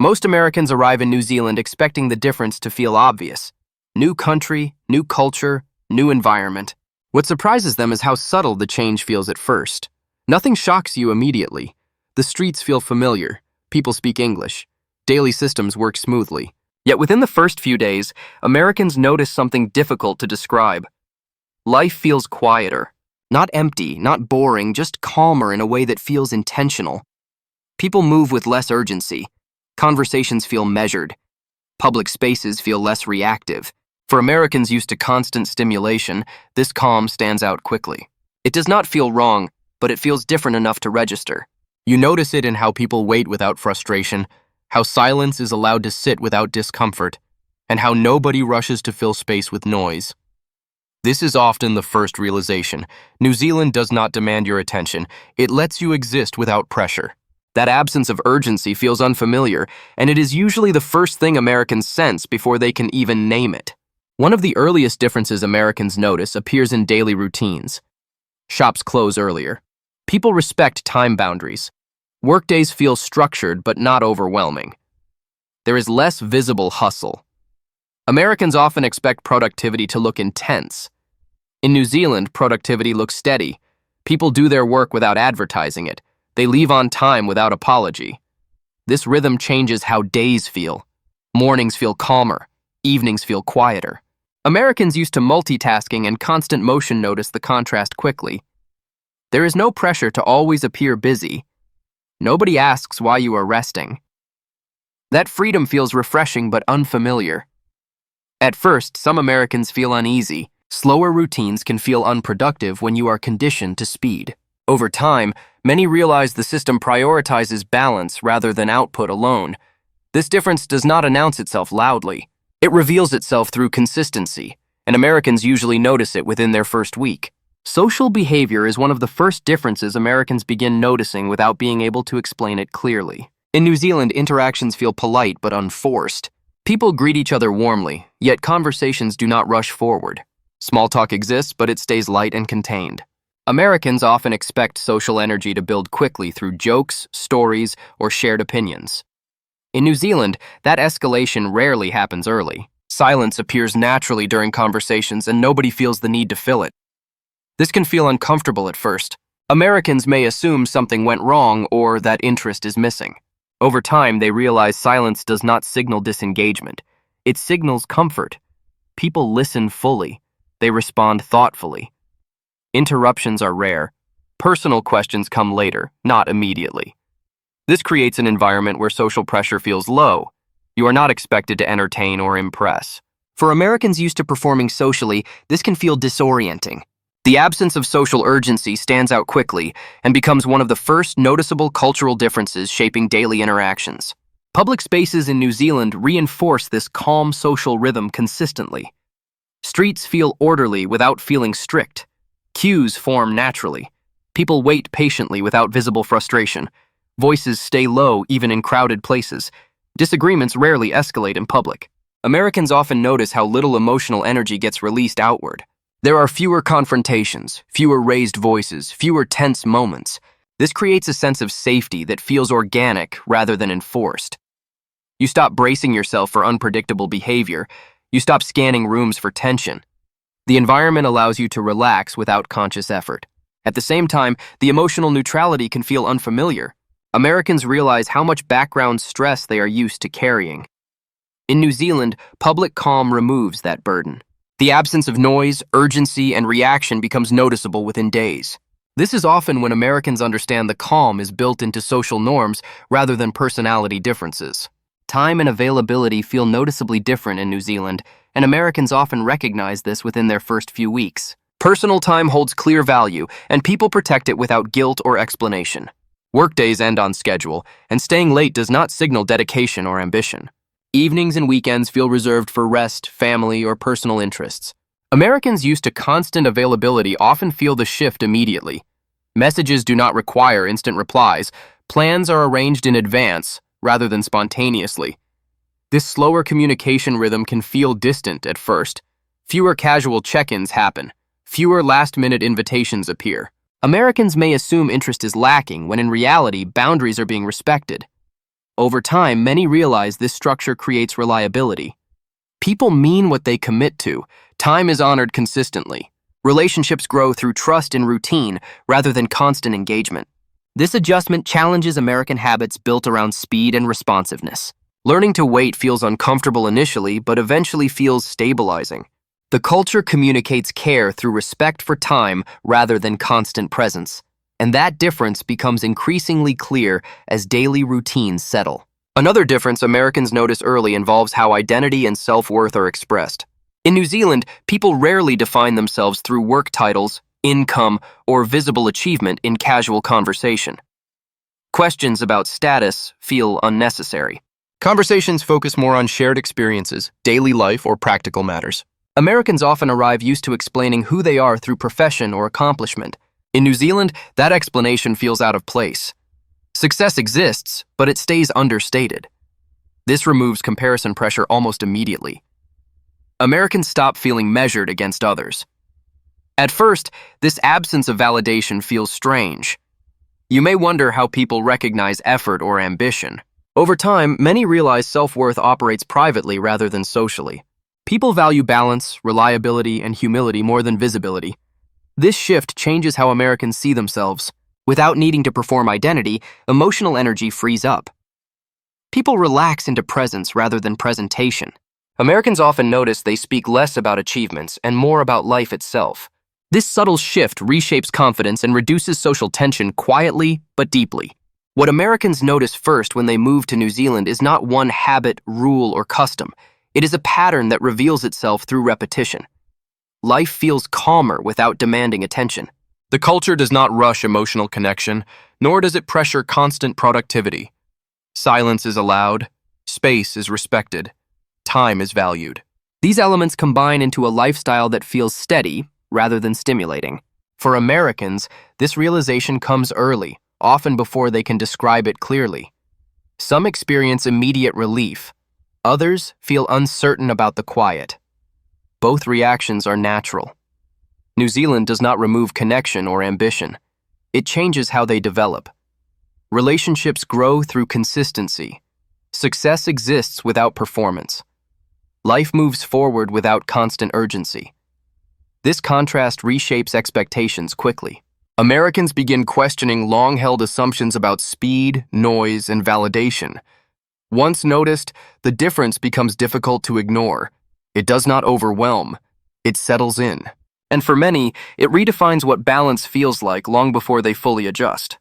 Most Americans arrive in New Zealand expecting the difference to feel obvious. New country, new culture, new environment. What surprises them is how subtle the change feels at first. Nothing shocks you immediately. The streets feel familiar. People speak English. Daily systems work smoothly. Yet within the first few days, Americans notice something difficult to describe. Life feels quieter. Not empty, not boring, just calmer in a way that feels intentional. People move with less urgency. Conversations feel measured. Public spaces feel less reactive. For Americans used to constant stimulation, this calm stands out quickly. It does not feel wrong, but it feels different enough to register. You notice it in how people wait without frustration, how silence is allowed to sit without discomfort, and how nobody rushes to fill space with noise. This is often the first realization. New Zealand does not demand your attention. It lets you exist without pressure. That absence of urgency feels unfamiliar, and it is usually the first thing Americans sense before they can even name it. One of the earliest differences Americans notice appears in daily routines. Shops close earlier. People respect time boundaries. Workdays feel structured but not overwhelming. There is less visible hustle. Americans often expect productivity to look intense. In New Zealand, productivity looks steady. People do their work without advertising it. They leave on time without apology. This rhythm changes how days feel. Mornings feel calmer. Evenings feel quieter. Americans used to multitasking and constant motion notice the contrast quickly. There is no pressure to always appear busy. Nobody asks why you are resting. That freedom feels refreshing but unfamiliar. At first, some Americans feel uneasy. Slower routines can feel unproductive when you are conditioned to speed. Over time, many realize the system prioritizes balance rather than output alone. This difference does not announce itself loudly. It reveals itself through consistency, and Americans usually notice it within their first week. Social behavior is one of the first differences Americans begin noticing without being able to explain it clearly. In New Zealand, interactions feel polite but unforced. People greet each other warmly, yet conversations do not rush forward. Small talk exists, but it stays light and contained. Americans often expect social energy to build quickly through jokes, stories, or shared opinions. In New Zealand, that escalation rarely happens early. Silence appears naturally during conversations and nobody feels the need to fill it. This can feel uncomfortable at first. Americans may assume something went wrong or that interest is missing. Over time, they realize silence does not signal disengagement. It signals comfort. People listen fully. They respond thoughtfully. Interruptions are rare. Personal questions come later, not immediately. This creates an environment where social pressure feels low. You are not expected to entertain or impress. For Americans used to performing socially, this can feel disorienting. The absence of social urgency stands out quickly and becomes one of the first noticeable cultural differences shaping daily interactions. Public spaces in New Zealand reinforce this calm social rhythm consistently. Streets feel orderly without feeling strict. Queues form naturally. People wait patiently without visible frustration. Voices stay low even in crowded places. Disagreements rarely escalate in public. Americans often notice how little emotional energy gets released outward. There are fewer confrontations, fewer raised voices, fewer tense moments. This creates a sense of safety that feels organic rather than enforced. You stop bracing yourself for unpredictable behavior. You stop scanning rooms for tension. The environment allows you to relax without conscious effort. At the same time, the emotional neutrality can feel unfamiliar. Americans realize how much background stress they are used to carrying. In New Zealand, public calm removes that burden. The absence of noise, urgency, and reaction becomes noticeable within days. This is often when Americans understand the calm is built into social norms rather than personality differences. Time and availability feel noticeably different in New Zealand, and Americans often recognize this within their first few weeks. Personal time holds clear value, and people protect it without guilt or explanation. Workdays end on schedule, and staying late does not signal dedication or ambition. Evenings and weekends feel reserved for rest, family, or personal interests. Americans used to constant availability often feel the shift immediately. Messages do not require instant replies. Plans are arranged in advance, rather than spontaneously. This slower communication rhythm can feel distant at first. Fewer casual check-ins happen. Fewer last-minute invitations appear. Americans may assume interest is lacking when in reality, boundaries are being respected. Over time, many realize this structure creates reliability. People mean what they commit to. Time is honored consistently. Relationships grow through trust and routine rather than constant engagement. This adjustment challenges American habits built around speed and responsiveness. Learning to wait feels uncomfortable initially, but eventually feels stabilizing. The culture communicates care through respect for time rather than constant presence. And that difference becomes increasingly clear as daily routines settle. Another difference Americans notice early involves how identity and self-worth are expressed. In New Zealand, people rarely define themselves through work titles, income, or visible achievement in casual conversation. Questions about status feel unnecessary. Conversations focus more on shared experiences, daily life, or practical matters. Americans often arrive used to explaining who they are through profession or accomplishment. In New Zealand, that explanation feels out of place. Success exists, but it stays understated. This removes comparison pressure almost immediately. Americans stop feeling measured against others. At first, this absence of validation feels strange. You may wonder how people recognize effort or ambition. Over time, many realize self-worth operates privately rather than socially. People value balance, reliability, and humility more than visibility. This shift changes how Americans see themselves. Without needing to perform identity, emotional energy frees up. People relax into presence rather than presentation. Americans often notice they speak less about achievements and more about life itself. This subtle shift reshapes confidence and reduces social tension quietly but deeply. What Americans notice first when they move to New Zealand is not one habit, rule, or custom. It is a pattern that reveals itself through repetition. Life feels calmer without demanding attention. The culture does not rush emotional connection, nor does it pressure constant productivity. Silence is allowed, space is respected, time is valued. These elements combine into a lifestyle that feels steady rather than stimulating. For Americans, this realization comes early, often before they can describe it clearly. Some experience immediate relief. Others feel uncertain about the quiet. Both reactions are natural. New Zealand does not remove connection or ambition. It changes how they develop. Relationships grow through consistency. Success exists without performance. Life moves forward without constant urgency. This contrast reshapes expectations quickly. Americans begin questioning long-held assumptions about speed, noise, and validation. Once noticed, the difference becomes difficult to ignore. It does not overwhelm. It settles in. And for many, it redefines what balance feels like long before they fully adjust.